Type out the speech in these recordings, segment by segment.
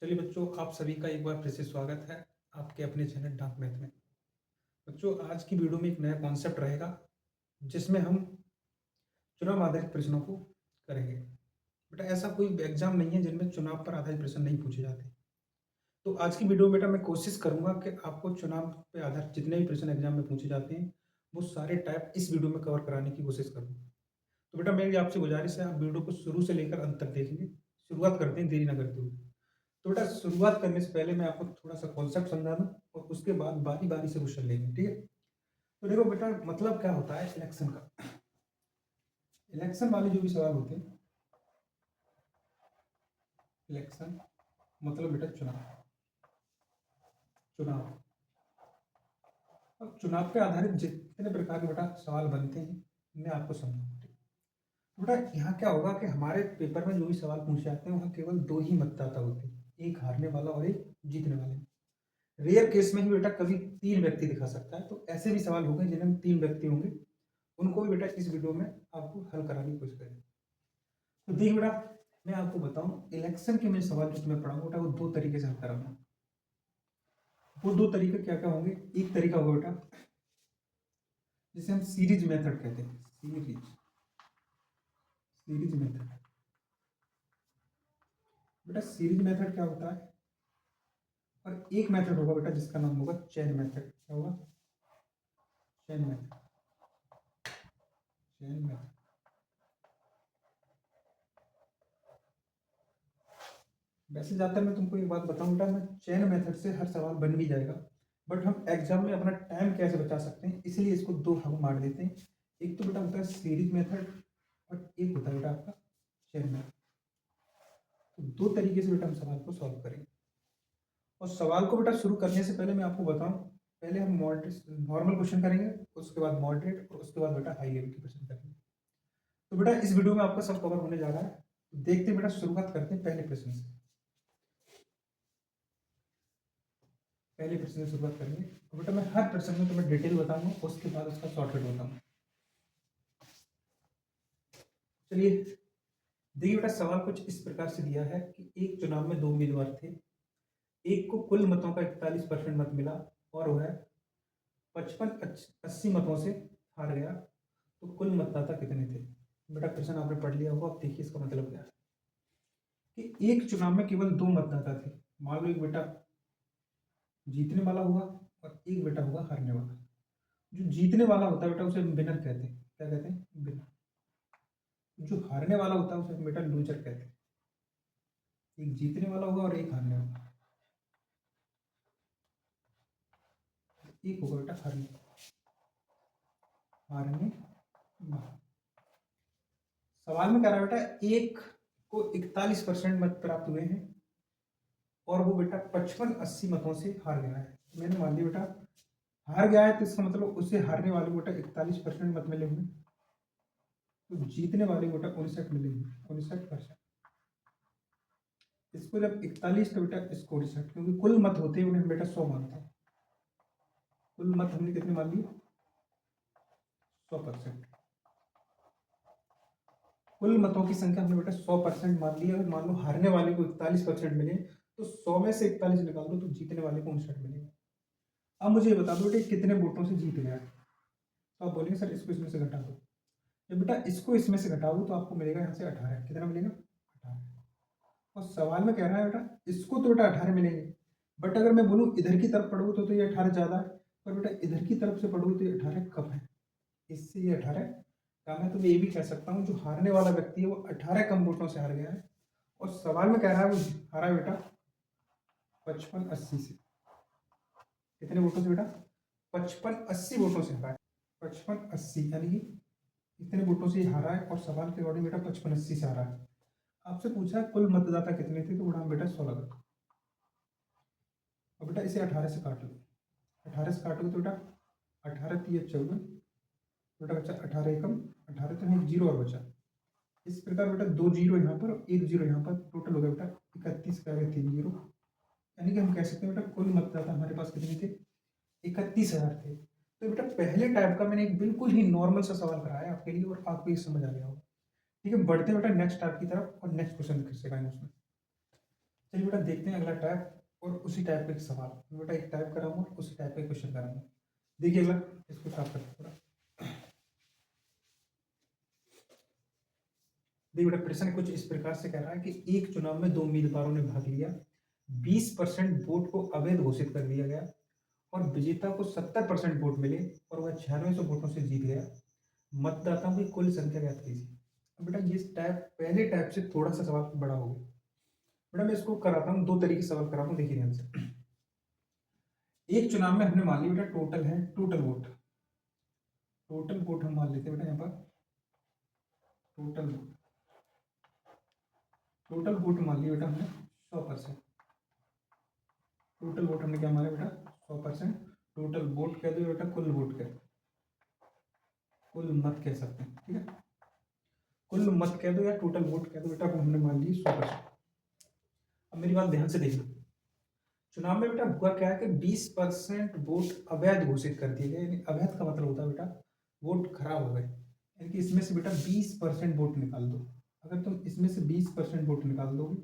चलिए बच्चों, आप सभी का एक बार फिर से स्वागत है आपके अपने चैनल डाक मैथ में। बच्चों, आज की वीडियो में एक नया कॉन्सेप्ट रहेगा जिसमें हम चुनाव आधारित प्रश्नों को करेंगे। बेटा, ऐसा कोई एग्जाम नहीं है जिनमें चुनाव पर आधारित प्रश्न नहीं पूछे जाते। तो आज की वीडियो में बेटा मैं कोशिश करूंगा कि आपको चुनाव पे आधारित जितने भी प्रश्न एग्जाम में पूछे जाते हैं वो सारे टाइप इस वीडियो में कवर कराने की कोशिश करूंगा। तो बेटा, मेरी आपसे गुजारिश है, आप वीडियो को शुरू से लेकर अंत तक देखेंगे। शुरुआत करते हैं देरी ना करते हुए। तो बेटा, शुरुआत करने से पहले मैं आपको थोड़ा सा कॉन्सेप्ट समझा दूं और उसके बाद बारी बारी से क्वेश्चन लेंगे, ठीक है। तो देखो बेटा, मतलब क्या होता है इलेक्शन का। इलेक्शन वाले जो भी सवाल होते हैं, इलेक्शन मतलब बेटा चुनाव। चुनाव अब चुनाव पे आधारित जितने प्रकार के बेटा सवाल बनते हैं मैं आपको समझाऊंगा। तो बेटा, यहाँ क्या होगा कि हमारे पेपर में जो भी सवाल पूछे जाते हैं वहाँ केवल दो ही मतदाता होते हैं, एक हारने वाला और एक जीतने वाले। रेयर केस में ही बेटा कभी तीन व्यक्ति दिखा सकता है। तो ऐसे भी सवाल होंगे जिनमें तीन व्यक्ति होंगे, उनको भी बेटा इस वीडियो में आपको हल कराने की कोशिश करेंगे। तो देखिए बेटा, मैं आपको बताऊं, इलेक्शन के मैं सवाल जो तुम्हें पढ़ाऊंगा बेटा वो दो तरीके से हल कराऊंगा। वो दो तरीके क्या क्या होंगे? एक तरीका होगा बेटा जिसे हम सीरीज मेथड कहते हैं। Series series method. बेटा, सीरीज मेथड क्या होता है? और एक मेथड होगा बेटा जिसका नाम होगा चेन मेथड। क्या होगा? Chain method. Chain method. वैसे ज़्यादातर मैं तुमको एक बात बताऊं बेटा, मैं चेन मेथड से हर सवाल बन भी जाएगा, बट हम एग्जाम में अपना टाइम कैसे बचा सकते हैं इसलिए इसको दो भाग बांट देते हैं। एक तो बेटा होता है सीरीज मेथड और एक होता है बेटा आपका चेन मेथड। तो दो तरीके से बेटा हम सवाल को सॉल्व करेंगे। और सवाल को बेटा शुरू करने से पहले मैं आपको बताऊं, पहले हम मॉडरेट नॉर्मल क्वेश्चन करेंगे, उसके बाद मॉडरेट और उसके बाद बेटा हाई लेवल के क्वेश्चन करेंगे। तो बेटा इस वीडियो में आपका सब कवर होने जा रहा है। तो देखते बेटा, शुरुआत करते हैं पहले प्रश्न से। पहले प्रश्न से शुरुआत करेंगे। तो बेटा मैं हर प्रश्न में तुम्हें डिटेल बताऊंगा, उसके बाद उसका शॉर्टकट बताऊंगा। चलिए देखिए बेटा, सवाल कुछ इस प्रकार से दिया है कि एक चुनाव में दो उम्मीदवार थे। एक को कुल मतों का 41% मत मिला और वह 55-80 मतों से हार गया। तो कुल मतदाता कितने थे? बेटा प्रश्न आपने पढ़ लिया होगा, अब देखिए इसका मतलब क्या है कि एक चुनाव में केवल दो मतदाता थे। मान लो एक बेटा जीतने वाला हुआ और एक बेटा हुआ हारने वाला। जो जीतने वाला होता है बेटा उसे विनर कहते हैं। क्या कहते हैं? विनर। जो हारने वाला होता है उसे हम बेटा लूजर कहते हैं। एक जीतने वाला होगा और एक हारने वाला। एक होगा बेटा हारने हारने वाला। सवाल में कह रहा है बेटा एक को 41% मत प्राप्त हुए हैं और वो बेटा 55-80 मतों से हार गया है। मैंने मान लिया बेटा हार गया है, तो इसका मतलब उसे हारने वाले बेटा 41% मत मिले होंगे, तो जीतने वाले बेटा 59 मिले होंगे। 59%। इसको जब 41 तो बेटा इसको 59, क्योंकि कुल मत होते हैं उन्हें हम बेटा 100 मानते हैं। कुल मत हमने कितने मान लिए? 100%। कुल मतों की संख्या हमने बेटा 100% मान लिया। अगर मान लो हारने वाले को 41% मिले तो 100 में से 41 निकाल दो तो जीतने वाले को 59 मिलेगा। अब मुझे ये बता दो बेटा कितने वोटों से जीत गया। तो आप बोलेंगे सर इसको इसमें से घटा दो। जब बेटा इसको इसमें से घटाओ तो आपको मिलेगा यहाँ से 18। कितना मिलेगा? 18। और सवाल में कह रहा है बेटा इसको तो बेटा 18 मिलेंगे, बट अगर मैं बोलूँ इधर की तरफ पढ़ूँ तो ये 18 ज़्यादा है, पर बेटा इधर की तरफ से पढ़ूँ तो ये 18 कम है, इससे ये 18 कम है। तो मैं ये भी कह सकता हूँ जो हारने वाला व्यक्ति है वो 18 कम वोटों से हार गया है। और सवाल में कह रहा है वो हारा बेटा 55-80 से। कितने वोटों से बेटा? 55-80 वोटों से हारा है। 55-80 यानी कि इतने वोटों से हारा है और सवाल के अकॉर्डिंग बेटा 55-80 से हारा है। आपसे पूछा है कुल मतदाता कितने थे, तो उड़ा बेटा 16 का। अब बेटा इसे 18 से काट लो। 18 से काटोगे तो बेटा 18 3 14, बेटा बच्चा 18 एकम 18, तो यहाँ जीरो और बचा। इस प्रकार बेटा दो जीरो यहाँ पर एक जीरो यहाँ पर, टोटल हो गया बेटा 31 का 3 जीरो। यानी कि हम कह सकते हैं बेटा कुल मतदाता हमारे पास कितने थे? 31,000 थे। तो बेटा पहले टाइप का मैंने एक बिल्कुल ही नॉर्मल सा सवाल कराया आपके लिए और आपको ये समझ आ गया होगा। ठीक है, बढ़ते बेटा नेक्स्ट टाइप की तरफ और नेक्स्ट क्वेश्चन कर सकेंगे उसमें। चलिए बेटा देखते हैं अगला टाइप और उसी टाइप का एक सवाल। मैं बेटा एक टाइप कराऊंगा उसी टाइप का क्वेश्चन कराऊंगा। देखिए अगला, इसको साफ करते हैं थोड़ा। देखिए बेटा प्रश्न कुछ इस प्रकार से कह रहा है कि एक चुनाव में दो उम्मीदवारों ने भाग लिया, 20% वोट को अवैध घोषित कर दिया गया और विजेता को 70% वोट मिले और वह 9600 वोटों से जीत गया। मतदाताओं की कुल संख्या ज्ञात कीजिए। अब बेटा ये टाइप पहले टाइप से थोड़ा सा सवाल बड़ा हो गया। बेटा मैं इसको कराता हूँ, दो तरीके से सवाल कराता हूँ, देखिए ध्यान से। एक चुनाव में हमने मान लिया बेटा टोटल है, टोटल वोट हम मान लेते हैं बेटा यहाँ पर टोटल वोट मान लिया बेटा हमने 100%। टोटल वोट हमने क्या माना बेटा 100%। टोटल वोट कह दो बेटा, कुल वोट कह दो, कुल मत कह सकते हैं, ठीक है। कुल मत कह दो या टोटल वोट कह दो बेटा, वो हमने मान ली 100%। अब मेरी बात ध्यान से देखना, चुनाव में बेटा हुआ क्या है कि 20% वोट अवैध घोषित कर दिए गए। यानी अवैध का मतलब होता है बेटा वोट खराब हो गए, यानी कि इसमें से बेटा 20% वोट निकाल दो। अगर तुम इसमें से 20% वोट निकाल दोगे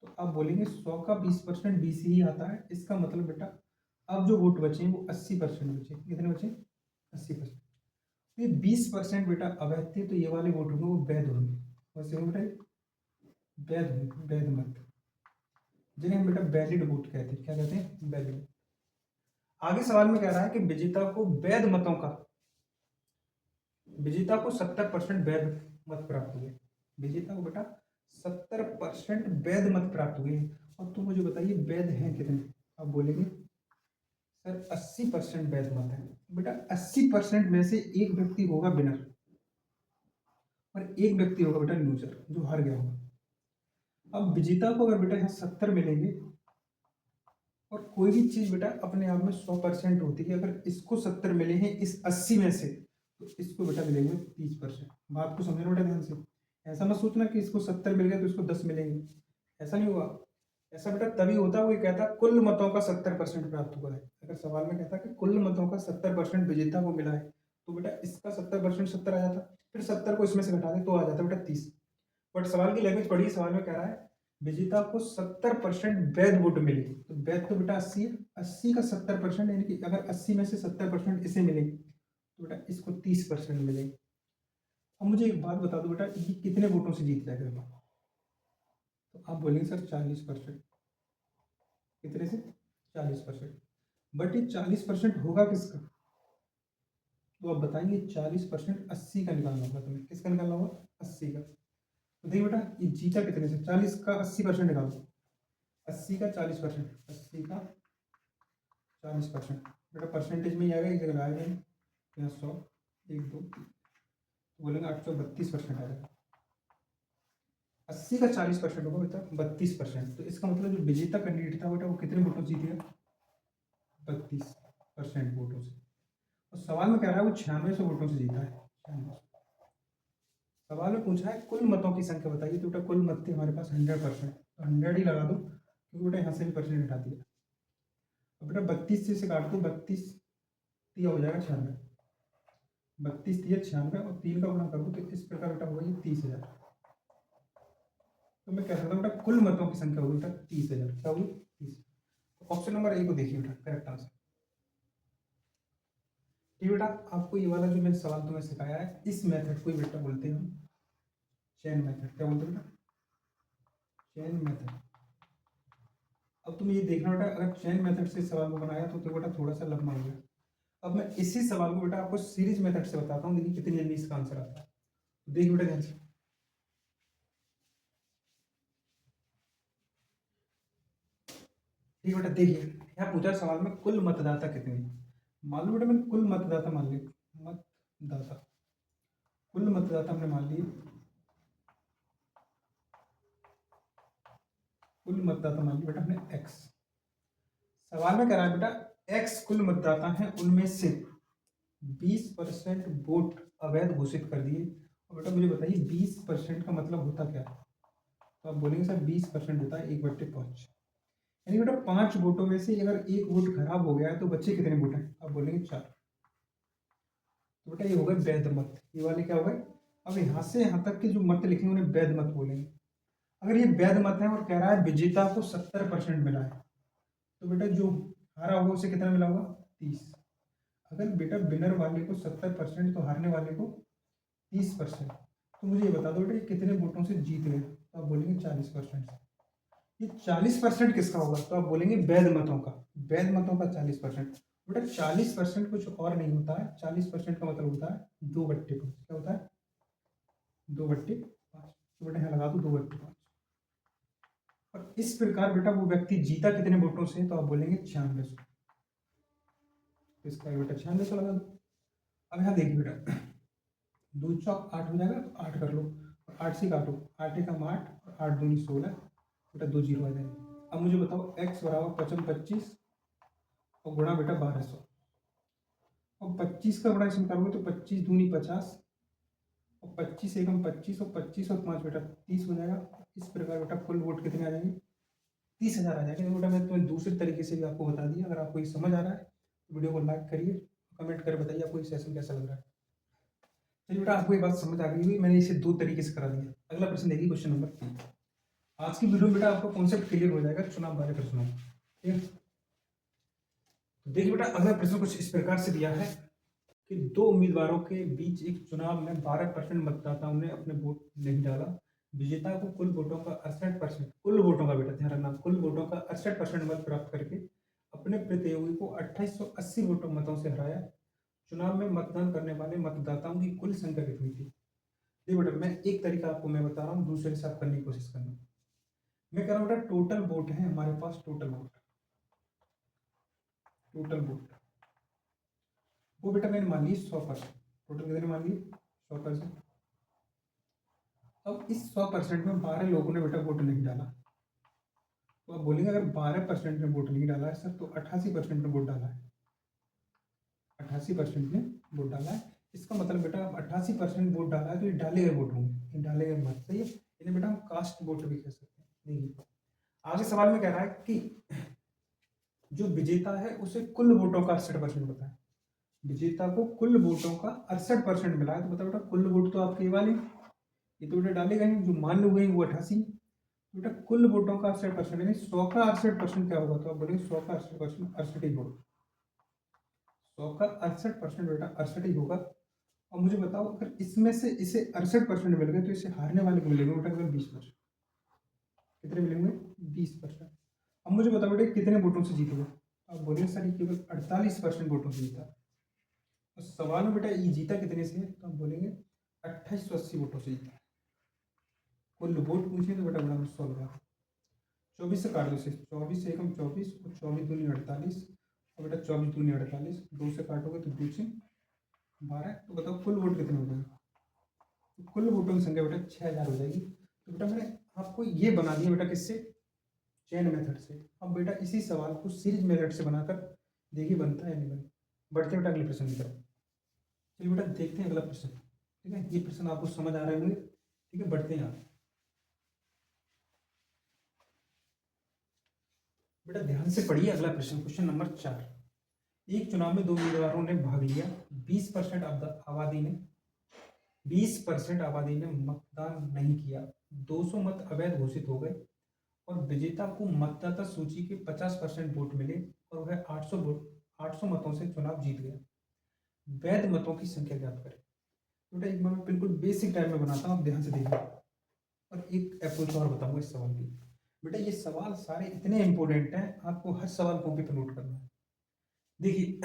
तो आप बोलेंगे 100 का 20% 20 ही आता है। इसका मतलब बेटा अब जो वोट बचे वो 80% बचे। कितने बचे 80%। ये 20% बेटा अवैध थे, तो ये वाले वोट होंगे वो वैध होंगे। वैसे होंगे बेटा वैध होंगे, वैध मत, जिन्हें हम बेटा वैलिड वोट कहते हैं। क्या कहते हैं वैलिड। आगे सवाल में कह रहा है कि विजेता को वैध मतों का, विजेता को 70% वैध मत प्राप्त हुए। विजेता को बेटा 70% वैध मत प्राप्त हुए। और तुम मुझे बताइए वैध हैं कितने। आप बोलेंगे सर 80% वैध मत है। बेटा 80% में से एक व्यक्ति होगा विनर और एक व्यक्ति होगा बेटा लूजर, जो हार गया होगा। अब विजेता को अगर बेटा यहाँ 70 मिलेंगे, और कोई भी चीज बेटा अपने आप में 100% होती है। अगर इसको 70 मिले हैं इस 80 में से, तो इसको बेटा मिलेंगे 30%। बात को समझना बेटा ध्यान से। ऐसा मत सोचना कि इसको 70 मिल गए तो इसको 10 मिलेंगे, ऐसा नहीं हुआ। ऐसा बेटा तभी होता है, वो कहता है कुल मतों का 70% प्राप्त हुआ है। अगर सवाल में कहता कि कुल मतों का 70% विजेता को मिला है, तो बेटा इसका 70% 70 आ जाता, फिर 70 को इसमें से घटा दे तो आ जाता बेटा 30। बट सवाल की लैंग्वेज पढ़िए, सवाल में कह रहा है विजेता को 70% वैध वोट मिले। तो वैध तो बेटा 80 है, 80 का 70%, यानी कि अगर 80 में से 70% इसे मिले तो बेटा इसको 30% मिले। अब मुझे एक बात बता दो बेटा, ये कितने वोटों से जीत जाएगा। तो आप बोलेंगे सर 40%। कितने से 40%। बट ये 40% होगा किसका, तो आप बताएंगे 40% 80 का निकालना होगा तुम्हें। किसका निकालना होगा 80 का। तो देखिए बेटा ये जीता कितने से, 40 का 80% निकालो। 80 का 40%, 80 का 40% बेटा परसेंटेज में ही आएगा, एक जगह आएगा यहाँ 100 1 2 तो बोलेंगे 832% आएगा। 80 का 40% होगा बेटा 32%। तो इसका मतलब जो विजेता कैंडिडेट था बेटा वो कितने वोटों से जीत गया 32% वोटों से। और सवाल में कह रहा है वो 9600 वोटों से जीता है। 9600। सवाल में पूछा है कुल मतों की संख्या बताइए, तो बेटा कुल मत थे हमारे पास 100%, तो 100 ही लगा दो क्योंकि बेटा यहाँ से भी परसेंट हटा दिया। अब बेटा 32 से इसे काट दो, 32 तिया हो जाएगा 96, 32 तिया 96 और 3 का गुणा करो तो इस प्रकार बेटा होगा ये 30,000। तो मैं कह सकता हूँ बेटा कुल मतों की संख्या होगी बेटा 30,000। क्या होगी 30। ऑप्शन नंबर ए को देखिए बेटा करेक्ट आंसर। ठीक बेटा आपको ये वाला जो मैंने सवाल तुम्हें सिखाया है, इस मेथड को ही बेटा बोलते हैं हम चेन मेथड। क्या बोलते हैं बेटा चेन मेथड। अब तुम ये देखना बेटा अगर चेन मेथड से सवाल को बनाया तो बेटा थोड़ा सा लंबा हो गया। अब मैं इसी सवाल को बेटा आपको सीरीज मेथड से बताता हूँ, देखिए कितनी जल्दी इसका आंसर आता है। तो देखिए बेटा ध्यान से, ठीक बेटा देखिए यहाँ पूछा सवाल में कुल मतदाता कितने। मान लो बेटा मैंने कुल मतदाता मान लिया, मतदाता कुल मतदाता हमने मान लिए, कुल मतदाता मान लिया बेटा हमने एक्स। सवाल में कह रहा है बेटा एक्स कुल मतदाता हैं, उनमें से 20% वोट अवैध घोषित कर दिए। और बेटा मुझे बताइए 20% का मतलब होता क्या है। तो आप बोलेंगे सर 20% होता है 1/5, यानी बेटा 5 वोटों में से अगर एक वोट खराब हो गया है तो बच्चे कितने वोट हैं। आप बोलेंगे 4। तो बेटा ये हो गए वैध मत, ये वाले क्या हो गए। अब यहाँ से यहाँ तक के जो मत लिखेंगे उन्हें वैध मत बोलेंगे। अगर ये वैध मत है और कह रहा है विजेता को 70% मिला है, तो बेटा जो हारा होगा उसे कितना मिला होगा? 30। अगर बेटा विनर वाले को 70% तो हारने वाले को 30%, तो मुझे ये बता दो बेटा ये कितने वोटों से जीत गए? तो आप बोलेंगे 40% से। ये 40% किसका होगा? तो आप बोलेंगे वैध मतों का। वैध मतों का 40%। बेटा 40% कुछ और नहीं होता है, 40% का मतलब होता है 2/5। क्या होता है? 2/5। तो बेटा यहाँ लगा दो 2/5। और इस प्रकार बेटा वो व्यक्ति जीता कितने वोटों से? तो आप बोलेंगे 96। तो इसका बेटा 96 लगा दो। अब यहाँ देखिए बेटा, 2 चौक 8 हो जाएगा, तो 8 कर लो और 8 से काटो, 8 एकम 8 और 8 दूनी 16, बेटा 2 जीरो आ जाएंगे। अब मुझे बताओ x बराबर 25 और गुणा बेटा 1200। और 25 का गुणा इसमें करोगे तो 25 दूनी 50 और 25 एकम 25 और 25 और 5 बेटा 30 हो जाएगा। इस प्रकार बेटा कुल वोट कितने आ जाएंगे? 30,000 आ जाएंगे। बेटा मैं तुम्हें दूसरे तरीके से भी आपको बता दिया। अगर आपको ये समझ आ रहा है तो वीडियो को लाइक करिए, कमेंट कर बताइए आपको ये सेशन कैसा लग रहा है। चलिए बेटा आपको ये बात समझ आ गई होगी, मैंने इसे 2 तरीके से करा दिया। अगला प्रश्न देखिए, क्वेश्चन नंबर 3। आज की वीडियो में बेटा आपको कॉन्सेप्ट क्लियर हो जाएगा चुनाव वाले प्रश्नों। ठीक है, तो देखिए बेटा अगला प्रश्न कुछ इस प्रकार से दिया है कि 2 उम्मीदवारों के बीच एक चुनाव में 12% मतदाताओं ने अपने वोट नहीं डाला। विजेता को कुल वोटों का 68%, कुल वोटों का बेटा ध्यान रखना, कुल वोटों का 68% मत प्राप्त करके अपने प्रतियोगी को 2880 वोटों मतों से हराया। चुनाव में मतदान करने वाले मतदाताओं की कुल संख्या कितनी थी? देखिए बेटा मैं एक तरीका आपको मैं बता रहा हूँ, दूसरे से आप करने की कोशिश करना। मैं कह रहा हूँ बेटा टोटल वोट है हमारे पास, टोटल वोट, टोटल वोट वो बेटा मैंने मान ली 100%। टोटल कितने मान लिए? 100%। अब इस 100% में 12 लोगों ने बेटा वोट नहीं डाला, तो आप बोलेंगे अगर 12% ने वोट नहीं डाला है सर तो 88% ने वोट डाला है। 88% ने वोट डाला है, इसका मतलब बेटा 88% वोट डाला है तो ये डाले गए वोट होंगे, ये डाले गए मत। सही है, इन्हें बेटा हम कास्ट वोट भी कह सकते हैं। देखिए आगे सवाल में कह रहा है कि जो विजेता है उसे कुल वोटों का 68% पता है। विजेता को कुल वोटों का 68% मिला है, तो बता बेटा कुल वोट तो आपके वाले, ये तो बेटा डाले गए जो मान लो गए वो 88। बेटा कुल वोटों का 68% यानी 100 का 68% क्या होगा? तो आप बोलेंगे 100 का 68% 68 ही होगा। 100 का 68% बेटा 68 ही होगा। और मुझे बताओ अगर इसमें से इसे 68% मिल गए तो इसे हारने वाले को मिलेंगे बेटा केवल 20%। कितने मिलेंगे? 20%। अब मुझे बताओ बेटा कितने वोटों से जीतेगा? आप बोलेंगे सर ये केवल 48% वोटों से जीता। तो सवाल में बेटा ये जीता कितने से है? तो आप बोलेंगे 2880 वोटों से जीता। कुल वोट पूछे तो बेटा बड़ा 100 लगा, 24 से काट दो इसे, 24 से एकम 24 और 24 दूनी 48 और बेटा 24 दूनी 48, 2 से काटोगे तो 2 से 12। तो बताओ कुल वोट कितने हो जाएंगे? तो कुल वोटों की संख्या बेटा 6000 हो जाएगी। तो बेटा मैंने आपको ये बना दिया बेटा किससे? चेन मेथड से। अब बेटा इसी सवाल को सीरीज मेथड से बनाकर देखिए बनता है नहीं बनता। बढ़ते बेटा अगले प्रश्न की तरफ। चलिए बेटा देखते हैं अगला प्रश्न। ठीक है, ये प्रश्न आपको समझ आ रहे होंगे। ठीक है, बढ़ते हैं आगे। बेटा ध्यान से पढ़िए अगला प्रश्न, क्वेश्चन नंबर 4। एक चुनाव में 2 उम्मीदवारों ने भाग लिया। 20% आबादी ने 20% आबादी ने मतदान नहीं किया। 200 मत अवैध घोषित हो गए और विजेता को मतदाता सूची के 50% वोट मिले और वह 800 मतों से चुनाव जीत गया। वैध मतों की संख्या ज्ञात करें। बेटा एक बार मैं बिल्कुल बेसिक टाइम में बनाता हूँ, आप ध्यान से देखिए और एक अप्रोच और बताऊंगा इस सवाल की। बेटा ये सवाल सारे इतने इंपॉर्टेंट हैं, आपको हर सवाल कॉपी पर नोट करना है। देखिए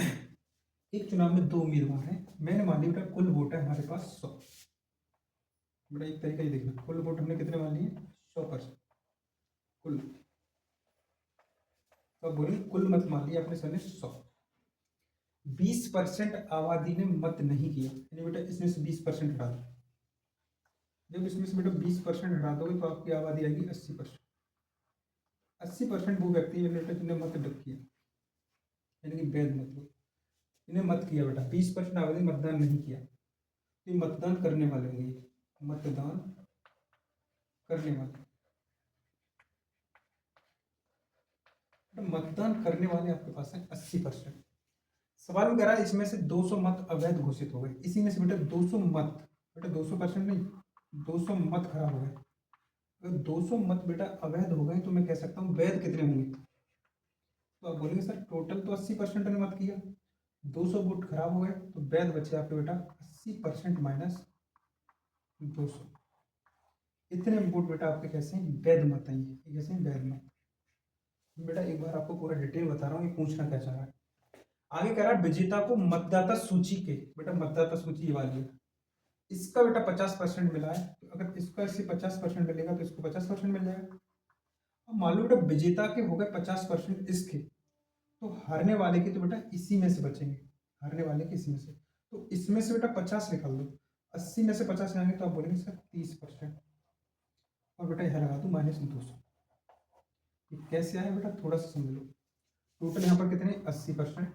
एक चुनाव में 2 उम्मीदवार हैं, मैंने मान लिया बेटा कुल वोट है हमारे पास 100। बेटा एक तरीका ही देखना, कुल वोट हमने कितने मान लिए? 100%। कुल तो बोलिए कुल मत मान लिया अपने सामने 100। 20% आबादी ने मत नहीं किया, यानी बेटा इसमें से 20% हटा दो। जब इसमें से बेटा 20% हटा दोगे तो आपकी आबादी आएगी 80%। 80% वो व्यक्ति है बेटा जिन्हें मत किया, यानी कि वैध मत, इन्हें मत किया बेटा। 20% आबादी मतदान नहीं किया, तो मतदान करने वाले होंगे, मतदान करने वाले। मतदान करने वाले आपके पास है 80%। सवाल में कह रहा है इसमें से 200 मत अवैध घोषित हो गए। इसी में से बेटा 200 मत, बेटा 200% नहीं, 200 मत खराब हो गए। अगर 200 मत बेटा अवैध हो गए तो मैं कह सकता हूँ वैध कितने होंगे। तो आप बोलेंगे सर टोटल तो 80% ने मत किया, 200 वोट खराब हो गए, तो वैध बचे आपके बेटा 80% माइनस 200। इतने वोट बेटा आपके कैसे हैं, वैध मत हैं, ये कैसे हैं, वैध मत। बेटा एक बार आपको पूरा डिटेल बता रहा हूँ, ये पूछना क्या चाह रहा है। आगे कह रहा है विजेता को मतदाता सूची के, बेटा मतदाता सूची ये वाली है, इसका बेटा 50% मिला है, तो अगर इसका इससे 50% मिलेगा तो इसको 50% मिल जाएगा। अब मान लो बेटा विजेता के हो गए 50% इसके, तो हारने वाले के तो बेटा इसी में से बचेंगे, हारने वाले के इसी में से, तो इसमें से बेटा 50 निकाल दो, 80 में से 50 जाएंगे तो आप बोलेंगे सर 30%, और बेटा यह लगा दो -200। ये कैसे आया बेटा थोड़ा सा समझ लो। टोटल यहाँ पर कितने 80%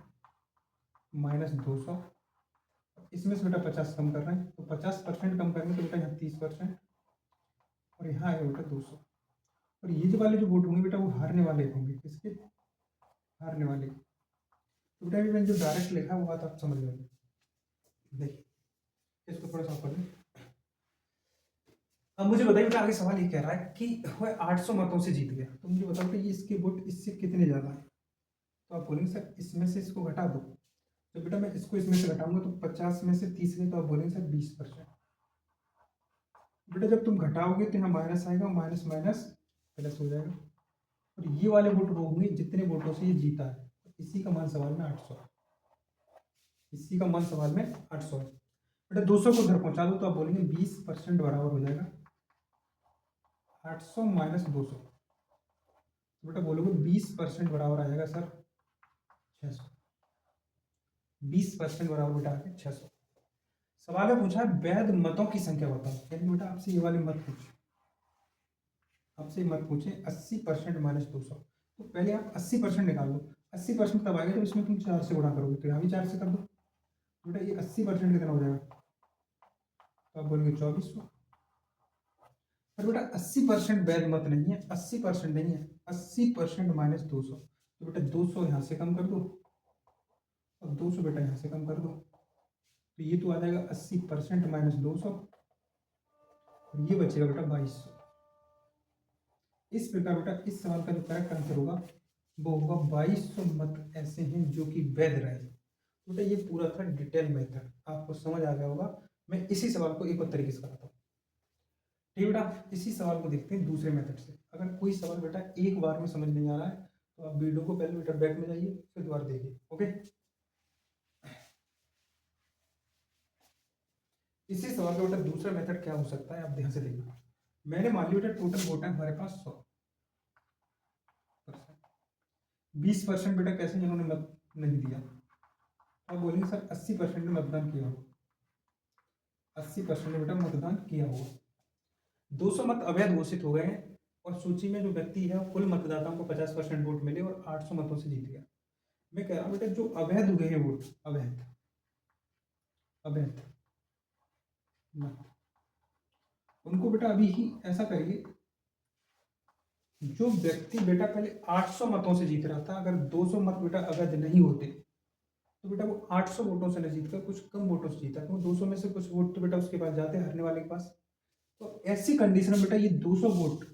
-200, इसमें से बेटा 50 कम कर रहे हैं, तो 50% कम करेंगे तो बेटा यहाँ 30%, और यहाँ आएगा बेटा 200। और ये जो वाले जो वोट होंगे बेटा वो हारने वाले होंगे, किसके, हारने वाले। तो बेटा मैंने जो डायरेक्ट लिखा है वो बात आप समझ गए। देखिए इसको थोड़ा सा पढ़ लें। अब मुझे बताइए बेटा आगे सवाल ये कह रहा है कि वह 800 मतों से जीत गया, तो मुझे बताओ कि ये इसके वोट इससे कितने ज्यादा है। तो आप बोलेंगे सर इसमें से इसको घटा दो, तो बेटा मैं इसको इसमें से घटाऊंगा तो 50 में से 30 गए, तो आप बोलेंगे सर 20%। बेटा जब तुम घटाओगे तो यहाँ माइनस आएगा, माइनस माइनस प्लस हो जाएगा, और ये वाले वोट वो होंगे जितने वोटों से ये जीता है। इसी का मान सवाल में 800 है, इसी का मान सवाल में 800 है। बेटा 200 को उधर पहुंचा दो तो आप बोलेंगे 20% बराबर हो जाएगा 800 माइनस 200, तो बेटा बोलोगे 20% बराबर आ जाएगा सर 600। 20% बराबर बेटा आगे 600। सवाल में पूछा है वैध मतों की संख्या बताओ, यानी बेटा आपसे ये वाले मत पूछे, आपसे मत पूछे 80% माइनस 200, तो पहले आप 80% निकाल लो। 80% तब आएगा जब इसमें तुम 4 से गुणा करोगे, तो यहाँ भी 4 से कर दो। बेटा ये 80% कितना हो जाएगा, तो आप बोलेंगे 2400। पर बेटा 80% वैध मत नहीं है, 80% नहीं है, 80% माइनस 200, तो बेटा 200 यहाँ से कम कर दो, और 200 बेटा यहाँ से कम कर दो, तो ये तो आ जाएगा 80% माइनस 200, और ये बचेगा बेटा 2200। इस प्रकार बेटा इस सवाल का जो करेक्ट आंसर होगा वो होगा 2200 मत ऐसे हैं जो कि वैध रहे। बेटा ये पूरा था डिटेल मेथड, आपको समझ आ गया होगा। मैं इसी सवाल को एक और तरीके से कराता हूँ। ठीक बेटा इसी सवाल को देखते हैं दूसरे मेथड से। अगर कोई सवाल बेटा एक बार में समझ नहीं आ रहा है तो आप वीडियो को पहले बेटा बैक में जाइए, फिर दोबारा देखिए। ओके इसी सवाल का बेटा दूसरा मेथड क्या हो सकता है, आप ध्यान से देखना। मैंने मान लिया बेटा टोटल वोट है हमारे पास 100, 20% बेटा कैसे जिन्होंने मत नहीं दिया, अब बोलेंगे सर 80% ने मतदान किया होगा, 80% ने बेटा मतदान किया होगा। 200 मत अवैध घोषित हो गए हैं, और सूची में जो व्यक्ति है कुल मतदाताओं को 50% वोट मिले और 800 मतों से जीत गया। मैं कह रहा हूँ बेटा जो अवैध हुए हैं वोट, अवैध अवैध मत, उनको बेटा अभी ही ऐसा करिए, जो व्यक्ति बेटा पहले 800 मतों से जीत रहा था, अगर 200 मत बेटा अवैध नहीं होते तो बेटा वो 800 वोटों से नहीं जीतकर कुछ कम वोटों से जीता, तो 200 में से कुछ वोट तो बेटा उसके पास जाते हैं, हारने वाले के पास। तो ऐसी कंडीशन में बेटा ये 200 वोट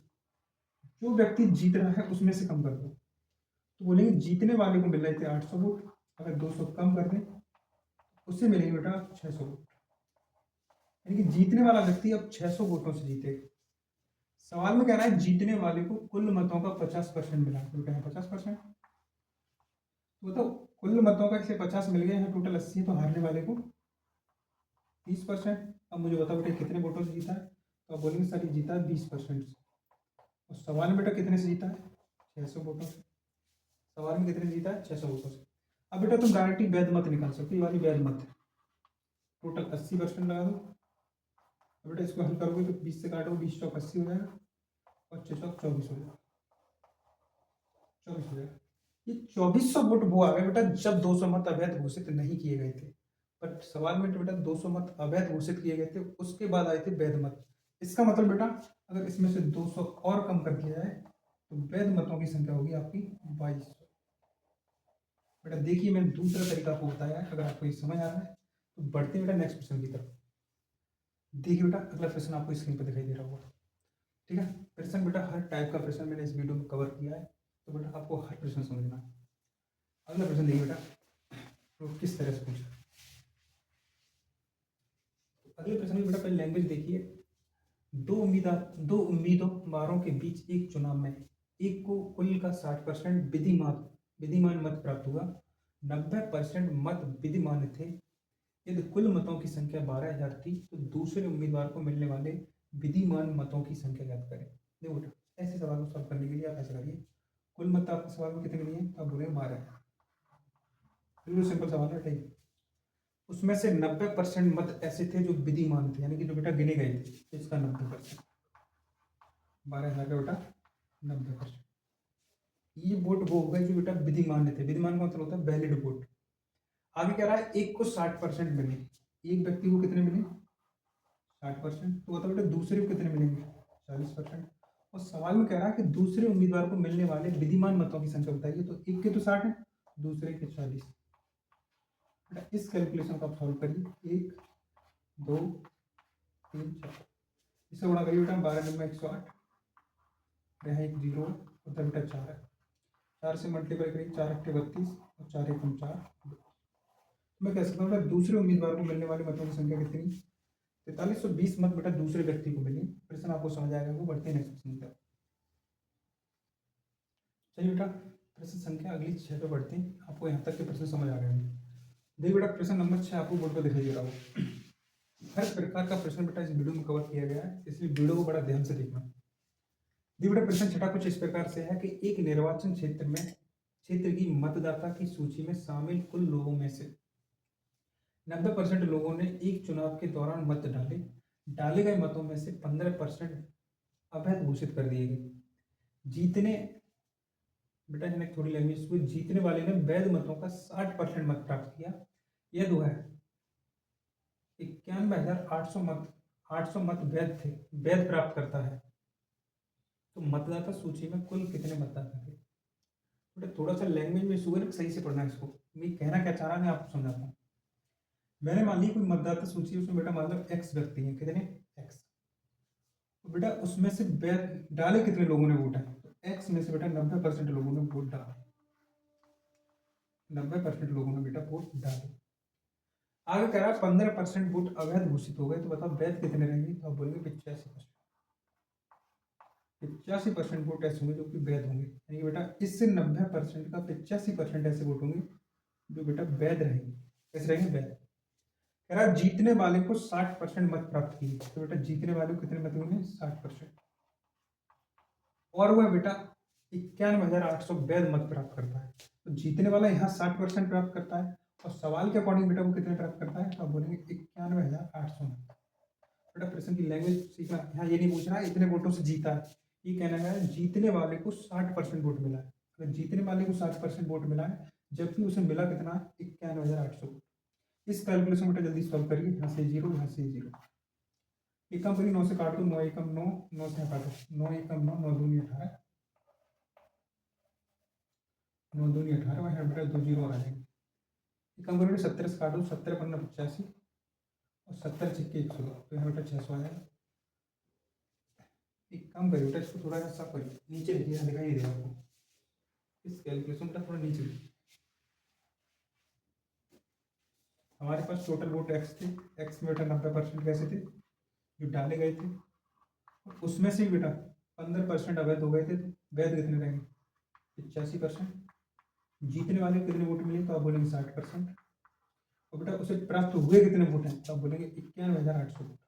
जो व्यक्ति जीत रहा है उसमें से कम कर दो, तो बोलेंगे जीतने वाले को मिल रहे थे 800 वोट, अगर 200 कम कर दें उससे मिलेंगे बेटा 600 वोट, यानी कि जीतने वाला व्यक्ति अब 600 वोटों से जीतेगा। सवाल में कह रहा है जीतने वाले को कुल मतों का 50% मिला, तो बेटा 50%, तो बताओ कुल मतों का इसे 50 मिल गए हैं, टोटल 80, तो हारने वाले को 30%। अब मुझे बताओ बेटा कितने वोटों से जीता है, तो आप बोलेंगे सर ये जीता है 20% से, और सवाल में बेटा कितने से जीता है 600 वोटों से, सवाल में कितने जीता है 600 वोटों से। अब बेटा तुम डायरेक्टली वैध मत निकाल सकते हो, ये वाली वैध मत है, टोटल 80% लगा दो। अब बेटा इसको हल करोगे तो 20 से काटो, 20 चौक 80 हो जाएगा, और 6 चौक 24 हो जाएगा, 24 हो जाएगा। ये 2400 वोट वो आ गए बेटा जब 200 मत अवैध घोषित नहीं किए गए थे, पर सवाल में बेटा 200 मत अवैध घोषित किए गए थे, उसके बाद आए थे वैध मत। इसका मतलब बेटा अगर इसमें से 200 और कम कर दिया जाए तो वैध मतों की संख्या होगी आपकी 2200। बेटा देखिए मैंने दूसरा तरीका आपको बताया है, अगर आपको ये समझ आ रहा है तो बढ़ते बेटा नेक्स्ट क्वेश्चन की तरफ। देखिए बेटा अगला क्वेश्चन आपको स्क्रीन पर दिखाई दे रहा होगा। ठीक है। प्रश्न बेटा हर टाइप का प्रश्न मैंने इस वीडियो में कवर किया है, तो बेटा आपको हर प्रश्न समझना है। अगला प्रश्न देखिए बेटा, तो किस तरह से पूछा। अगले प्रश्न में बेटा पहले लैंग्वेज देखिए। दो उम्मीदवारों के बीच एक चुनाव में एक को कुल का 60% विधिमान मत प्राप्त हुआ, 90% मत विधिमान थे। यदि कुल मतों की संख्या 12,000 थी तो दूसरे उम्मीदवार को मिलने वाले विधिमान मतों की संख्या ज्ञात करें। देखो बेटा ऐसे सवाल को सॉल्व करने के लिए आप ऐसा करिए, कुल मत आपके सवाल में कितने मिले हैं, तो आप बोले 12। बिल्कुल सिंपल सवाल है, ठीक। उसमें से 90% मत ऐसे थे जो विधिमान थे, यानी कि जो बेटा गिने गए थे, तो इसका 90%, 12,000 का बेटा 90%। ये वोट वो हो गए जो बेटा विधिमान थे। विधिमान का मतलब होता है वैलिड वोट। आगे कह रहा है एक को 60% मिले, एक व्यक्ति को कितने मिले, 60%। तो बताओ बेटा दूसरे को कितने मिलेंगे, 40%। और सवाल में कह रहा है कि दूसरे उम्मीदवार को मिलने वाले विधिमान मतों की संख्या बताइए, तो एक के तो 60 है, दूसरे के 40। इस कैलकुलेशन को आप सॉल्व करिए, 1 2 3 4, इससे गुणा करिए बेटा, 12 में 108, यहाँ एक 0 उधर बेटा 4 है, 4 से मल्टीप्लाई करिए, 4 अट्ठे 32 और 4 एकम 4। मैं कह सकता हूँ बेटा दूसरे उम्मीदवार को मिलने वाले मतों की संख्या कितनी, 4320 मत बेटा दूसरे व्यक्ति को मिले। प्रश्न आपको समझ आएगा, वो बढ़ते हैं नेक्स्ट प्रश्न की तरफ। चलिए बेटा प्रश्न संख्या अगली 6 पे बढ़ते हैं, आपको यहाँ तक के प्रश्न समझ आ गए होंगे। देखिए बेटा प्रश्न नंबर 6 आपको बोर्ड पर दिखाई दे रहा हो। हर प्रकार का प्रश्न बेटा इस वीडियो में कवर किया गया है, इसलिए वीडियो को बड़ा ध्यान से देखना। देखिए बेटा प्रश्न 6 कुछ इस प्रकार से है कि एक निर्वाचन क्षेत्र की मतदाता की सूची में शामिल कुल लोगों में से 90% लोगों ने एक चुनाव के दौरान मत डाले गए मतों में से 15% अवैध घोषित कर दिए गए। जीतने बेटा इन्हें थोड़ी लैंग्वेज को, जीतने वाले ने वैध मतों का 60% मत प्राप्त किया। यह दो है 91,800 मत, 800 मत वैध थे, वैध प्राप्त करता है। तो मतदाता सूची में कुल कितने मतदाता थे। बेटा थोड़ा सा लैंग्वेज में शुगर सही से पढ़ना है इसको, मैं कहना क्या चाह रहा है मैं आपको समझाता हूँ। मैंने मान ली कोई मतदाता सूची, उसमें बेटा मतलब एक्स व्यक्ति है, कितने एक्स, तो बेटा उसमें से डाले कितने लोगों ने वोट है, तो एक्स में से बेटा 90% लोगों ने वोट डाला, 90% लोगों ने बेटा वोट डाले। आगे कह रहा है 15% वोट अवैध घोषित हो गए, तो बताओ वैध कितने रहेंगे, तो आप बोलेंगे 85%। 85% वोट ऐसे होंगे जो कि वैध होंगे, यानी कि बेटा इससे 90% का 85% ऐसे वोट होंगे जो बेटा वैध रहेंगे। कैसे रहेंगे, वैध। कह रहा जीतने वाले को 60% मत प्राप्त किए, तो बेटा जीतने वाले को कितने मत होंगे, 60%। और वह बेटा 91,800 वैध मत प्राप्त करता है, तो जीतने वाला यहाँ 60% प्राप्त करता है, और सवाल के अकॉर्डिंग बेटा वो कितने प्राप्त करता है, तो आप बोलेंगे 91,800 मत। बेटा प्रश्न की लैंग्वेज सीखना, यहाँ ये नहीं पूछ रहा है इतने वोटों से जीता है, ये कहना है जीतने वाले को 60% वोट मिला है। अगर जीतने वाले को 60% वोट मिला है, जबकि उसे मिला कितना, 91,800। इस कैलकुलेशन बेटा जल्दी सॉल्व करिए, यहाँ से 0, यहाँ से 0, एक काम करिए, 9 से काट दो, 9 एकम 9, 9 से काटो, 9 एकम 9, 9 दूनी 18, 9 दूनी 18, वहाँ बेटा 2 0 और आ जाएंगे। एक काम करिए 70 से काटो, 70 पन्ना 85 और 70 छिक्के 102, तो यहाँ बेटा 600 आ जाएगा। एक काम करिए बेटा इसको थोड़ा सा साफ करिए, नीचे लिखिए, दिखाई दे आपको, इस कैलकुलेशन का थोड़ा नीचे लिखिए। हमारे पास टोटल वोट एक्स थे, एक्स में बेटा 90% कैसे थे, जो डाले गए थे, उसमें से बेटा 15% अवैध हो गए थे, तो वैध कितने रहेंगे, 85%। जीतने वाले कितने वोट मिले, तो आप बोलेंगे 60%। और बेटा उसे प्राप्त हुए कितने वोट हैं, तो आप बोलेंगे 91,800 वोट।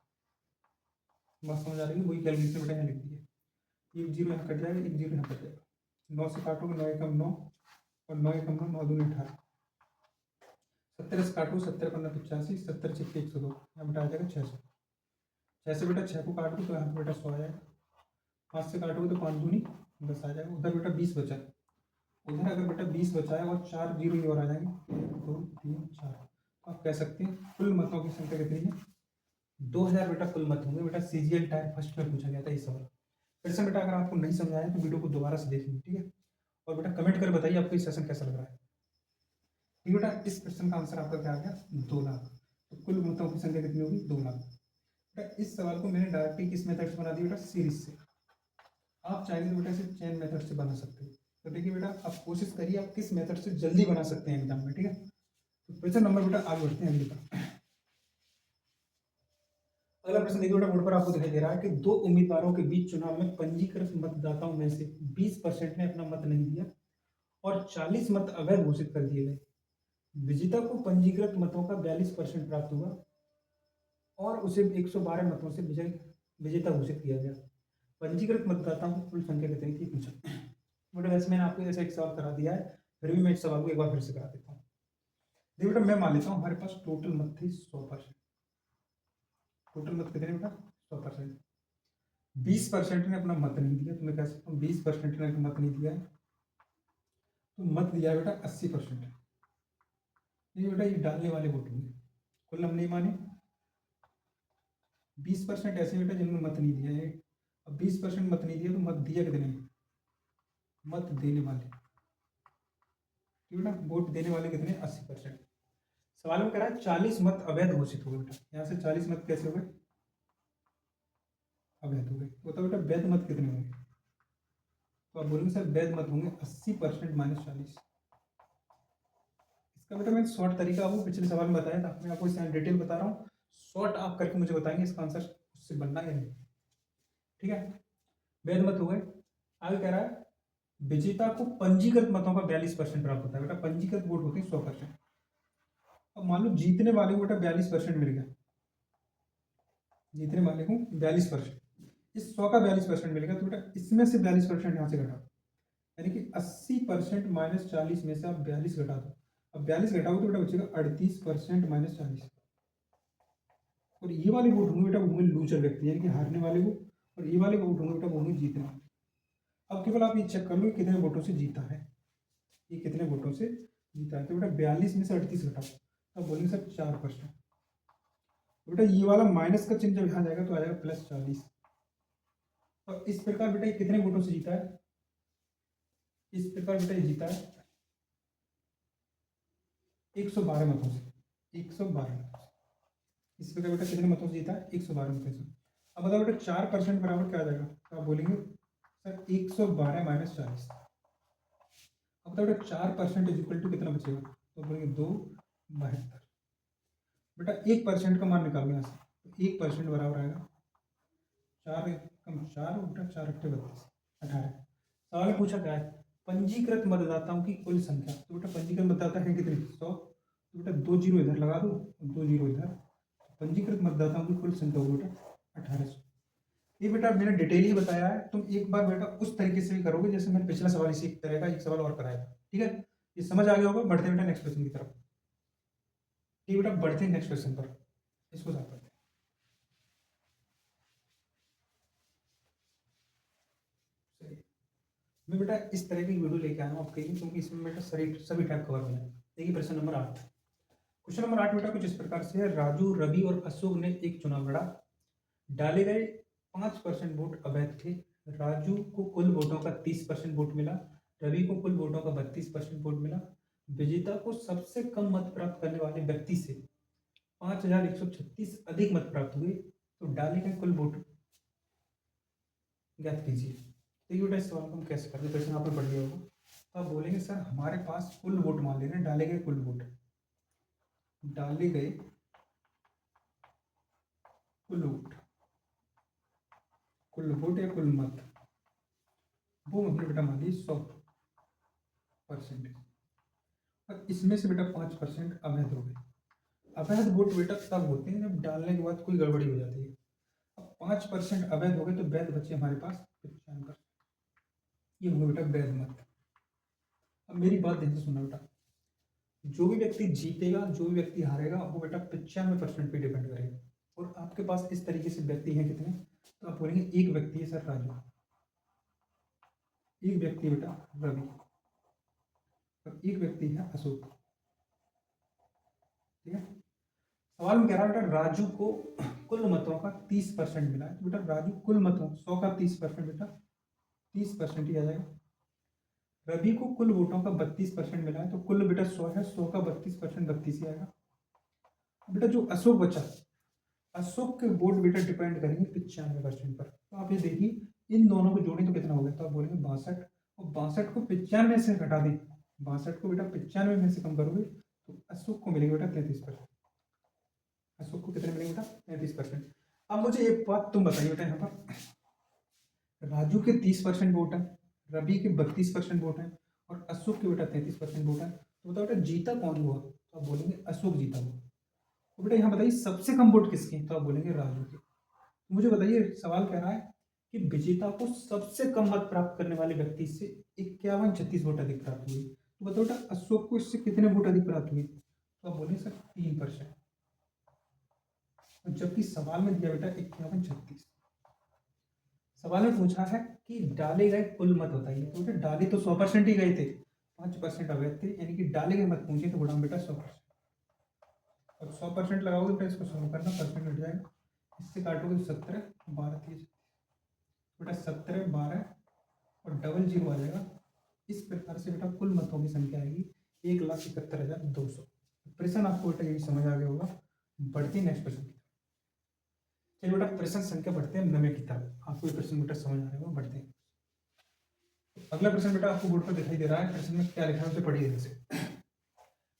बात समझ आ रही है, वही कैलकुलेशन बेटा यहाँ लिख दी है। एक 0 यहाँ कट जाएगा, एक 0 यहाँ कट जाएगा, 9 से काटोगे 9 एकम 9 और 9 एकम 9, 9 दूनी 18, 70 से काटो, 70 पन्ना 85, 70 छिक्के 102, यहाँ बेटा आ जाएगा 600। 6 से बेटा 6 को काट दो, तो यहाँ बेटा 100 आ जाएगा। 5 से काटोगे तो 5 दूनी 10 आ जाएगा। उधर बेटा 20 बचा, उधर अगर बेटा 20 बचा है और 4 0 ही और आ जाएंगे, 1 2 3 4, तो आप कह सकते हैं कुल मतों की संख्या कितनी है, 2000 बेटा कुल मत होंगे। बेटा सीजीएल टाइप फर्स्ट में पूछा गया था इस सवाल। फिर से बेटा अगर आपको नहीं समझ आया तो वीडियो को दोबारा से देख लीजिए, ठीक है। और बेटा कमेंट कर बताइए आपको ये सेशन कैसा लग रहा है। ठीक बेटा, इस प्रश्न का आंसर आपका क्या आ गया, 2 लाख। तो कुल मतों की संख्या कितनी होगी, 2 लाख। बेटा इस सवाल को मैंने डायरेक्टली किस मेथड से बना दिया बेटा, सीरीज से। आप चाहेंगे तो बेटा इसे चेन मेथड से बना सकते हैं। तो देखिए बेटा, आप कोशिश करिए आप किस मेथड से जल्दी बना सकते हैं एग्जाम में, ठीक है। तो क्वेश्चन नंबर बेटा आगे बढ़ते हैं अगले पर। अगला प्रश्न देखिए बेटा, बोर्ड पर आपको दिखाई दे रहा है कि दो उम्मीदवारों के बीच चुनाव में पंजीकृत मतदाताओं में से 20% ने अपना मत नहीं दिया और 40 मत अवैध घोषित कर दिए गए। विजेता को पंजीकृत मतों का 42% प्राप्त हुआ और उसे 112 मतों से विजेता घोषित किया गया। पंजीकृत मतदाताओं की कुल संख्या कितनी थी पूछा। बेटा वैसे मैंने आपको जैसे एक सवाल करा दिया है, फिर भी मैं इस सवाल को एक बार फिर से करा देता हूँ। देखिए बेटा, मैं मान लेता हूँ हमारे पास टोटल मत थी 100%। टोटल मत कितने बेटा? 100%। 20% ने अपना मत नहीं दिया, तो मैं कह सकता हूँ 20% ने मत नहीं दिया है, तो मत दिया बेटा 80%। ये बेटा ये डालने वाले वोट होंगे, कुल हम नहीं माने। 20% ऐसे बेटा जिन्होंने मत नहीं दिया है। अब 20% मत नहीं दिया तो मत दिया कितने? मत देने वाले, ठीक है ना। वोट देने वाले कितने? 80%। सवाल में कह रहा है 40 मत अवैध घोषित हो गए बेटा। यहाँ से 40 मत कैसे हो गए? अवैध हो गए। तो बताओ बेटा वैध मत कितने होंगे? तो आप बोलेंगे सर वैध मत होंगे 80% माइनस 40। इसका बेटा मैं शॉर्ट तरीका आपको पिछले सवाल में बताया था, मैं आपको इस डिटेल बता रहा हूँ। शॉर्ट आप करके मुझे बताएंगे इसका आंसर उससे बनना या नहीं, ठीक है। वैध मत हो गए। आगे कह रहा है विजेता को पंजीकृत मतों का 42% प्राप्त होता है बेटा। पंजीकृत वोट होते हैं 100%। अब मान लो जीतने वाले को बेटा 42% मिल गया, जीतने वाले को 42%, इस 100 का 42% मिलेगा, तो बेटा इसमें से 42% यहाँ से घटा, यानी कि 80% माइनस 40 में से आप 42 घटा दो। अब 42 घटाओगे तो बेटा बचेगा 38% माइनस 40। और ये वाले वोट होंगे बेटा वो होंगे लूजर व्यक्ति, यानी कि हारने वाले को, और ये वाले वोट होंगे बेटा वो होंगे जीतने वाले। अब केवल आप ये चेक कर लो कितने वोटों से जीता है, ये कितने वोटों से जीता है। तो बेटा 42 में से 38 घटाओ, अब बोलेंगे सर 4%। तो बेटा ये वाला माइनस का चिन्ह जब यहाँ जाएगा तो आ जाएगा प्लस 40। और इस प्रकार बेटा ये कितने वोटों से जीता है? इस प्रकार बेटा ये जीता है 112 मतों से। 112 मतों से। इस प्रकार बेटा कितने मतों से जीता है? 112 मतों से। अब बताओ बेटा 4% बराबर क्या आ जाएगा? तो आप बोलेंगे सर 112 माइनस 40। अब बताओ बेटा 4% इज इक्वल टू कितना बचेगा? तो बोलेंगे 272। बेटा 1% का मान निकालो यहाँ से, तो 1% बराबर आएगा 4 कम 4 बेटा 4 अट्ठे 32 18। सवाल पूछा क्या है? पंजीकृत मतदाताओं की कुल संख्या। तो बेटा पंजीकृत मतदाता है कितने? 100। तो बेटा 2 जीरो इधर लगा दो, 2 जीरो इधर। पंजीकृत मतदाताओं की कुल संख्या होगी बेटा 1800। ये बेटा मैंने डिटेल ही बताया है, तुम एक बार बेटा उस तरीके से भी करोगे जैसे मैंने पिछला सवाल इसी तरह का एक सवाल और कराया था, ठीक है। ये समझ आ गया होगा। बढ़ते हैं बेटा नेक्स्ट क्वेश्चन की तरफ। ठीक बेटा, बढ़ते हैं नेक्स्ट क्वेश्चन पर, इसको साफ करते हैं। सही। मैं बेटा इस तरह की वीडियो लेके आया हूँ आपके लिए, क्योंकि इसमें बेटा सभी टाइप कवर हो जाए। देखिए प्रश्न नंबर 8। क्वेश्चन नंबर 8 बेटा कुछ इस प्रकार से है। राजू, रवि और अशोक ने एक चुनाव लड़ा। डाले गए 5% वोट अवैध थे। राजू को कुल वोटों का 30% वोट मिला, रवि को कुल वोटों का 32% वोट मिला। विजेता को सबसे कम मत प्राप्त करने वाले व्यक्ति से 5136 अधिक मत प्राप्त हुए, तो डाले गए कुल वोट ज्ञात कीजिए। देखिए बेटा इस सवाल को हम कैसे करते हैं, क्वेश्चन आपने पढ़ लिया होगा। तो आप बोलेंगे सर हमारे पास कुल वोट मान लेना, डाले गए कुल वोट, डाले गए कुल वोट, कुल वोट या कुल मत, वो हमने बेटा मान ली 100%। और इसमें से बेटा 5% अवैध हो गए। अवैध वोट बेटा तब होते हैं जब डालने के बाद कोई गड़बड़ी हो जाती है। अब 5% अवैध हो गए तो वैध बचे हमारे पास 95%। ये होंगे बेटा वैध मत। अब मेरी बात ध्यान से सुनना बेटा, जो भी व्यक्ति जीतेगा, जो भी व्यक्ति हारेगा, वो बेटा 95% पे डिपेंड करेगा। और आपके पास इस तरीके से व्यक्ति हैं कितने? तो आप बोलेंगे एक व्यक्ति है सर राजू, एक व्यक्ति बेटा रवि, और एक व्यक्ति है अशोक, ठीक है। सवाल में कह रहा है बेटा राजू को कुल मतों का 30% मिला है। तो बेटा राजू कुल मतों 100 का 30% बेटा 30% ही आ जाएगा। रवि को कुल वोटों का 32% मिला है, तो कुल बेटा 100 है, 100 का 32% 32 ही आएगा। बेटा जो अशोक बचा, अशोक के वोट बेटा डिपेंड करेंगे 95% पर। तो आप ये देखिए इन दोनों को जोड़ें तो कितना हो गया, तो आप बोलेंगे 62, और 62 को 95 से घटा दें, 62 को बेटा 95 में से कम करोगे तो अशोक को मिलेगा बेटा 33%। अशोक को कितने मिलेंगे बेटा 33%। अब मुझे एक बात तुम बताइए बेटा, यहाँ पर राजू के 30% वोट है, रवि के 32% वोट है, और अशोक के बेटा 33% वोट है, तो बताओ बेटा जीता कौन हुआ, तो आप बोलेंगे अशोक जीता हुआ। तो बेटा यहाँ बताइए सबसे कम वोट किसके, तो आप बोलेंगे राजू के। तो मुझे बताइए सवाल कह रहा है कि विजेता को सबसे कम मत प्राप्त करने वाले व्यक्ति से 51-36 वोट अधिक प्राप्त हुए, तो बताओ बेटा अशोक को इससे कितने वोट अधिक प्राप्त हुए, तो आप बोलेंगे सर 3%। जबकि सवाल में दिया बेटा 51-36। सवाल में पूछा है कि डाले गए कुल मत बताइए, तो बेटा डाले तो 100% ही गए थे, 5% अवैध थे, यानी कि डाले गए मत पूछे तो गुणा बेटा 100%। अब 100% लगाओगे बेटा, इसको 100 करना, परसेंट हट जाएगा, इससे काटोगे 17, 12 30 बेटा 17, 12 और डबल जीरो आ जाएगा। इस प्रकार से बेटा कुल मतों की संख्या आएगी 1,71,200। प्रश्न आपको बेटा यही समझ आ गया होगा। बढ़ते हैं नेक्स्ट प्रश्न की तरफ। चलिए बेटा प्रश्न संख्या बढ़ते हैं 9 की तरफ। आपको ये प्रश्न बेटा समझ आ रहा होगा, बढ़ते हैं। अगला प्रश्न बेटा आपको बोर्ड पर दिखाई दे रहा है, प्रश्न में क्या लिखा है उसे पढ़िए ध्यान से।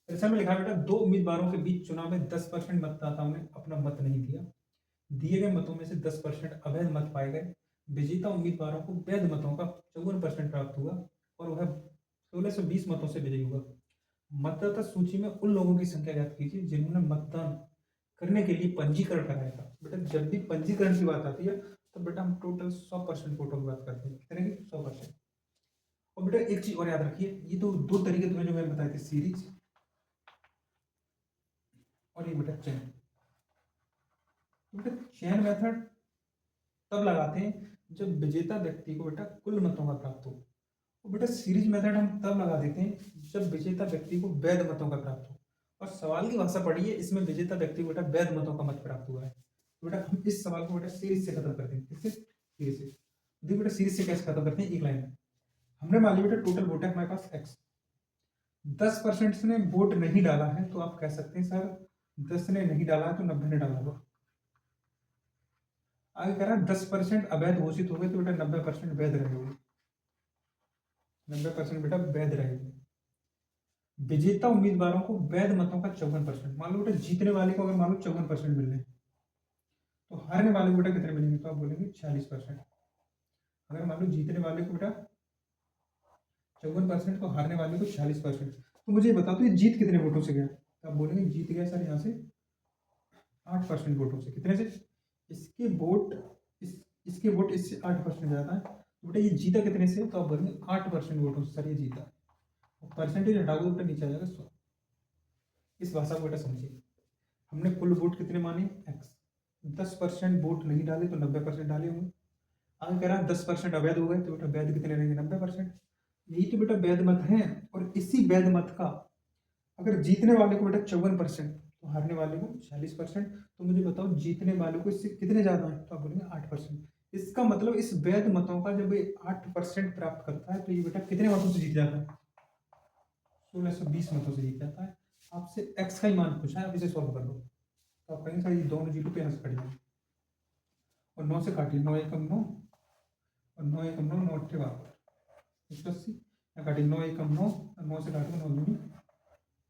प्रश्न में लिखा है बेटा, दो उम्मीदवारों के बीच चुनाव में 10% मतदाताओं ने अपना मत नहीं दिया, दिए गए मतों में से 10% अवैध मत पाए गए, विजेता उम्मीदवारों को वैध मतों का 54% प्राप्त हुआ और वह 1620 मतों से विजयी हुआ। मतदाता सूची में उन लोगों की संख्या ज्ञात कीजिए जिन्होंने मतदान करने के लिए पंजीकरण कराया था। बेटा जब भी पंजीकरण की बात आती है तो बेटा हम टोटल 100% वोटों की बात करते हैं, कितने की 100%। और बेटा एक चीज और याद रखिए, ये तो दो तरीके तुम्हें जो मैंने बताए थे, सीरीज और ये बेटा चेन। बेटा चेन मेथड तब लगाते हैं जब विजेता व्यक्ति को बेटा कुल मतों का प्राप्त हो, और बेटा सीरीज मेथड हम तब लगा देते हैं जब विजेता व्यक्ति को वैध मतों का प्राप्त हो। और सवाल की भाषा पढ़िए, इसमें विजेता व्यक्ति को बेटा वैध मतों का मत प्राप्त हुआ है, तो बेटा हम इस सवाल को बेटा सीरीज से खत्म करते हैं। किससे? सीरीज से। देखिए बेटा सीरीज से कैसे खत्म करते हैं, एक लाइन में हमने मान लिया बेटा टोटल वोट है हमारे पास x, 10% ने वोट नहीं डाला है, तो आप कह सकते हैं सर 10 ने नहीं डाला है तो 90 ने डाला होगा। आगे कह रहा है 10% अवैध घोषित हो गए, तो बेटा 90% वैध रहे होंगे, 90% बेटा वैध रहेंगे। विजेता उम्मीदवारों को वैध मतों का 54%, मान लो बेटा जीतने वाले को अगर मान लो 54% मिल रहे हैं, तो हारने वाले को बेटा कितने मिलेंगे, तो आप बोलेंगे 46%। अगर मान लो जीतने वाले को बेटा 54% तो हारने वाले को 46%। तो मुझे बता दो ये जीत कितने वोटों से गया, तो आप बोलेंगे जीत गया सर यहाँ से 8% वोटों से। कितने से? इसके वोट इसके वोट इससे 8% ज्यादा है, तो बेटा ये जीता कितने से, तो आप बोलेंगे 8% वोटों से सर ये जीता। परसेंटेज हटाओगे तो बेटा नीचे आ जाएगा 100। इस भाषा को बेटा समझिए, हमने कुल वोट कितने माने x, 10% वोट नहीं डाले तो 90% डाले होंगे। आगे कह रहा है 10% अवैध हो गए, तो बेटा वैध कितने रहेंगे, 90%। यही तो बेटा वैध मत है, और इसी वैध मत का अगर जीतने वाले को बेटा 54% तो हारने वाले को 46%। तो मुझे बताओ जीतने वाले को इससे कितने ज्यादा है, तो आप बोलेंगे 8%। इसका मतलब इस वैध मतों का जब ये 8% प्राप्त करता है तो ये बेटा कितने मतों से जीत जाता है, 1620 मतों से जीत जाता है। आपसे x का ही मान पूछा है, आप इसे सॉल्व कर लो, तो आप कहेंगे सर ये दोनों जीरो पे यहाँ से कट जाए, और 9 से काटिए, 9 एकम 9 और 9 एकम 9, 9 अट्ठे 180, यहाँ काटिए 9 एकम 9 और 9 से काटो 9 दूनी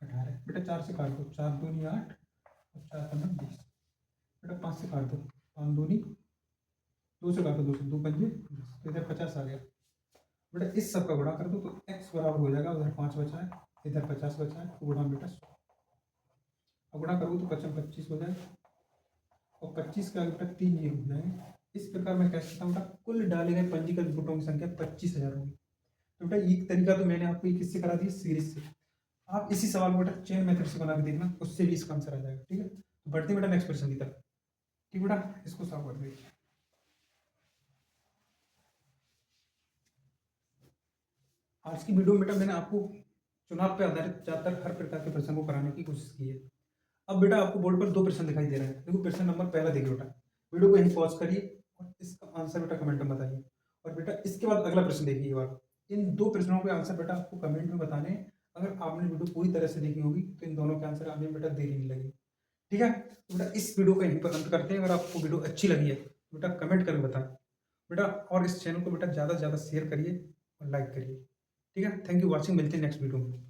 18, बेटा 4 से काट दो, 4 दूनी 8 और 4 पंद्रह 20, बेटा 5 से काट दो, 5 दूनी 2 से काटो, 2 से 2 पंजे 10, तो इधर 50 आ गया। बेटा इस सब का गुणा कर दो तो x बराबर हो जाएगा, उधर 5 बचा है इधर 50 बचा है, तो गुणा बेटा 100, अब गुणा करोगे तो 55 25 हो जाएगा, और 25 का बेटा 3 जीरो हो जाएंगे। इस प्रकार मैं कह सकता हूँ बेटा कुल डाले गए पंजीकृत वोटों की संख्या 25,000 होगी। तो बेटा ये तरीका तो मैंने आपको किससे करा दिया, सीरीज से। आप इसी सवाल को बेटा चेन मेथड से बना के देखना, उससे भी इसका आंसर आ जाएगा। ठीक है, तो बढ़ते बेटा नेक्स्ट क्वेश्चन की तरफ। ठीक बेटा, इसको सॉल्व कर दीजिए। आज की वीडियो में बेटा मैंने आपको चुनाव पर आधारित ज्यादातर हर प्रकार के प्रश्न को कराने की कोशिश की है। अब बेटा आपको बोर्ड पर दो प्रश्न दिखाई दे रहे हैं, देखो प्रश्न नंबर पहला देखिए बेटा, वीडियो को यहीं पॉज करिए और इसका आंसर बेटा कमेंट में बताइए, और बेटा इसके बाद अगला प्रश्न देखिए। बार इन दो प्रश्नों के आंसर बेटा आपको कमेंट में बताने हैं। अगर आपने वीडियो पूरी तरह से देखी होगी तो इन दोनों के आंसर आने में बेटा देरी नहीं लगी। ठीक है, तो बेटा इस वीडियो को यहीं पर अंत करते हैं। अगर आपको वीडियो अच्छी लगी है तो बेटा कमेंट करके बताएं, बेटा, और इस चैनल को बेटा ज़्यादा से ज़्यादा शेयर करिए और लाइक करिए। ठीक है, थैंक यू वॉचिंग, मिलते हैं नेक्स्ट वीडियो में।